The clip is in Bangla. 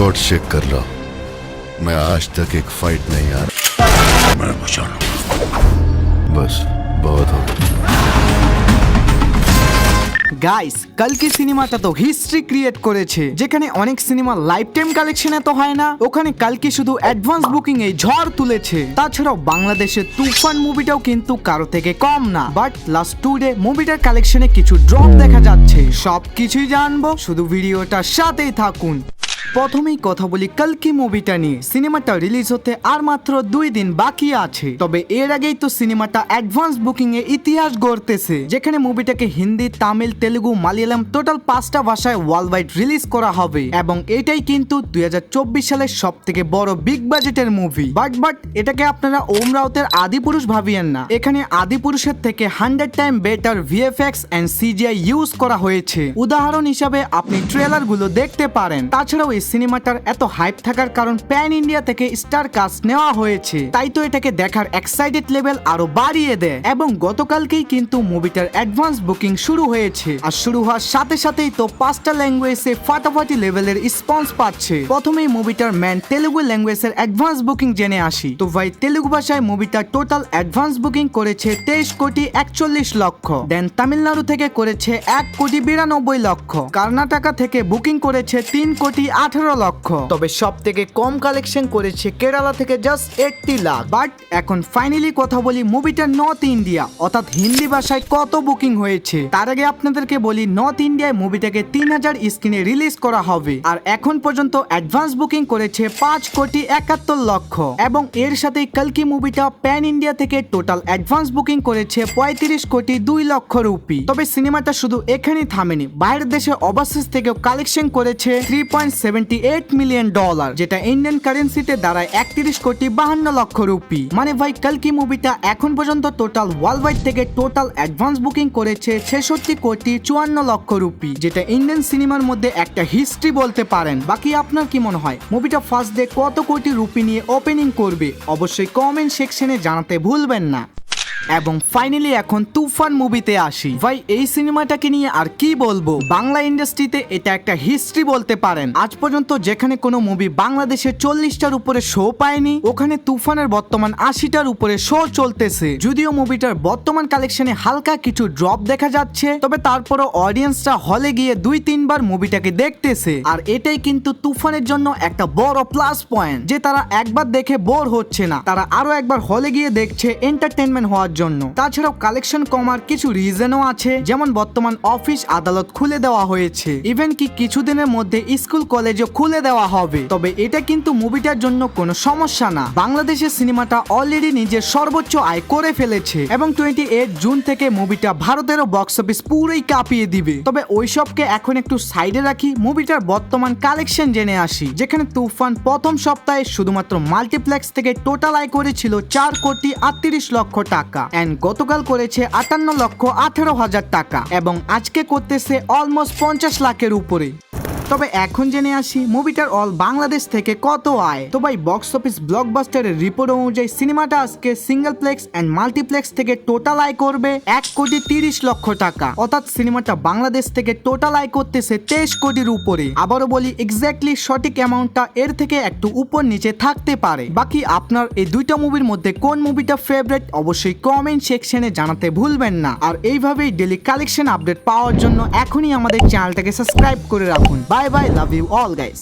रिकॉर्ड चेक कर लो। मैं आज तक एक फाइट नहीं हारा। मैं बचा लूं। बस बहुत हो गया। গাইস কালকে সিনেমাটা তো হিস্ট্রি ক্রিয়েট করেছে, যেখানে অনেক সিনেমা লাইফ টাইম কালেকশনে তো হয় না, ওখানে কালকে শুধু অ্যাডভান্স বুকিং এ ঝড় তুলেছে। তাছাড়াও বাংলাদেশের তুফান মুভিটাও কিন্তু কারো থেকে কম না। বাট লাস্ট 2 ডে মুভিটার কালেকশনে কিছু ড্রপ দেখা যাচ্ছে। সবকিছুই জানবো, শুধু ভিডিওটার সাথেই থাকুন। প্রথমেই কথা বলি কালকি মুভিটা নিয়ে। সিনেমাটা রিলিজ হতে আর মাত্র 2 দিন বাকি আছে। তবে এর আগেই তো সিনেমাটা অ্যাডভান্স বুকিং এ ইতিহাস গড়তেছে, যেখানে মুভিটাকে হিন্দি, তামিল, তেলুগু, মালয়ালম টোটাল 5টা ভাষায় ওয়ার্ল্ড ওয়াইড রিলিজ করা হবে। এবং এটাই কিন্তু 2024 সালের সব থেকে বড় বিগ বাজেটের মুভি। বাট এটাকে আপনারা ওম রাউতের আদিপুরুষ ভাবিয়েন না। এখানে আদিপুরুষের থেকে 100 time better VFX and CGI use করা হয়েছে। উদাহরণ হিসাবে আপনি ট্রেলার গুলো দেখতে পারেন। তাছাড়াও এই সিনেমাটার এত হাইপ থাকার কারণ প্যান ইন্ডিয়া থেকে স্টার কাস্ট নেওয়া হয়েছে, তাই তো এটাকে দেখার এক্সাইটেড লেভেল আরো বাড়িয়ে দেয়। এবং গতকালকেই কিন্তু মুভিটার অ্যাডভান্স বুকিং শুরু হয়েছে। আর শুরু হওয়ার সাথে সাথেই তো 5টা ল্যাঙ্গুয়েজে ফাটাফাটি লেভেলের রেসপন্স পাচ্ছে। প্রথমেই মুভিটার ম্যান তেলুগু ল্যাঙ্গুয়েজের অ্যাডভান্স বুকিং জেনে আসি। তো ভাই তেলুগু ভাষায় মুভিটা টোটাল অ্যাডভান্স বুকিং করেছে 23,41,00,000। দেন তামিলনাড়ু থেকে করেছে 1,92,00,000। কর্ণাটকা থেকে বুকিং করেছে 3,18,00,000। তবে সব থেকে কম কালেকশন করেছে কেরালা থেকে জাস্ট 80 লাখ। বাট এখন ফাইনালি কথা বলি মুভিটার নর্থ ইন্ডিয়া অর্থাৎ হিন্দি ভাষায় কত বুকিং হয়েছে। তার আগে আপনাদেরকে বলি নর্থ ইন্ডিয়ায় মুভিটাকে 3000 স্ক্রিনে রিলিজ করা হবে। আর এখন পর্যন্ত অ্যাডভান্স বুকিং করেছে 5,71,00,000। এবং এর সাথে কালকি মুভিটা প্যান ইন্ডিয়া থেকে টোটাল অ্যাডভান্স বুকিং করেছে 35,02,00,000 রুপি। তবে সিনেমাটা শুধু এখানেই থামেনি, বাইরের দেশে ওভারসিজ থেকেও কালেকশন করেছে 3.78 মিলিয়ন ডলার, যেটা ইন্ডিয়ান কারেন্সিতে দাঁড়ায় 31,52,00,000 রুপি। মানে ভাই কালকি মুভিটা এখন পর্যন্ত টোটাল ওয়ার্ল্ড ওয়াইড থেকে টোটাল অ্যাডভান্স বুকিং করেছে 66,54,00,000 রুপি, যেটা ইন্ডিয়ান সিনেমার মধ্যে একটা হিস্ট্রি বলতে পারেন। বাকি আপনার কি মনে হয় মুভিটা ফার্স্ট ডে কত কোটি রুপি নিয়ে ওপেনিং করবে? অবশ্যই কমেন্ট সেকশনে জানাতে ভুলবেন না। এবং ফাইনালি এখন তুফান মুভিতে আসি। ভাই এই সিনেমাটাকে নিয়ে আর কি বলবো, বাংলা ইন্ডাস্ট্রিতে এটা একটা হিস্ট্রি বলতে পারেন। আজ পর্যন্ত যেখানে কোনো মুভি বাংলাদেশে 40টার উপরে শো পায়নি, ওখানে তুফানের বর্তমান 80টার উপরে শো চলতেছে। যদিও মুভিটার বর্তমান কালেকশনে হালকা কিছু ড্রপ দেখা যাচ্ছে, তবে তারপরও অডিয়েন্সরা হলে গিয়ে 2-3 বার মুভিটাকে দেখতেছে। আর এটাই কিন্তু তুফানের জন্য একটা বড় প্লাস পয়েন্ট, যে তারা একবার দেখে বোর হচ্ছে না, তারা আরো একবার হলে গিয়ে দেখছে এন্টারটেনমেন্ট হওয়ার জন্য। তাছাড়াও কালেকশন কমার কিছু রিজনও আছে, যেমন বর্তমান অফিস আদালত খুলে দেওয়া হয়েছে, ইভেন কি কিছুদিনের মধ্যে স্কুল কলেজও খুলে দেওয়া হবে। তবে এটা কিন্তু মুভিটার জন্য কোনো সমস্যা না। বাংলাদেশের সিনেমাটা অলরেডি নিজের সর্বোচ্চ আয় করে ফেলেছে এবং 28 জুন থেকে মুভিটা ভারতেরও বক্স অফিস পুরোই কাঁপিয়ে দিবে। তবে ওইসবকে এখন একটু সাইডে রাখি, মুভিটার বর্তমান কালেকশন জেনে আসি। যেখানে তুফান প্রথম সপ্তাহে শুধুমাত্র মাল্টিপ্লেক্স থেকে টোটাল আয় করেছিল 4,38,00,000 টাকা। এন্ড গতকাল করেছে 58,18,000 টাকা এবং আজকে করতেছে অলমোস্ট 50 লাখের উপরে। তবে এখন জেনে আসি মুভিটার অল বাংলাদেশ থেকে কত আয়। তো ভাই বক্স অফিস ব্লকবাস্টারের রিপোর্ট অনুযায়ী সিনেমাটা আজকে সিঙ্গেল প্লেক্স এন্ড মাল্টিপ্লেক্স থেকে টোটাল আয় করবে 1,30,00,000 টাকা। অর্থাৎ সিনেমাটা বাংলাদেশ থেকে টোটাল আয় করতেছে 23 কোটির উপরে। আবারও বলি এক্স্যাক্টলি সঠিক অ্যামাউন্টটা এর থেকে একটু উপর নিচে থাকতে পারে। বাকি আপনার এই দুইটা মুভির মধ্যে কোন মুভিটা ফেভারিট অবশ্যই কমেন্ট সেকশনে জানাতে ভুলবেন না। আর এইভাবেই ডেলি কালেকশন আপডেট পাওয়ার জন্য এখনই আমাদের চ্যানেলটাকে সাবস্ক্রাইব করে রাখুন। Bye bye, love you all guys.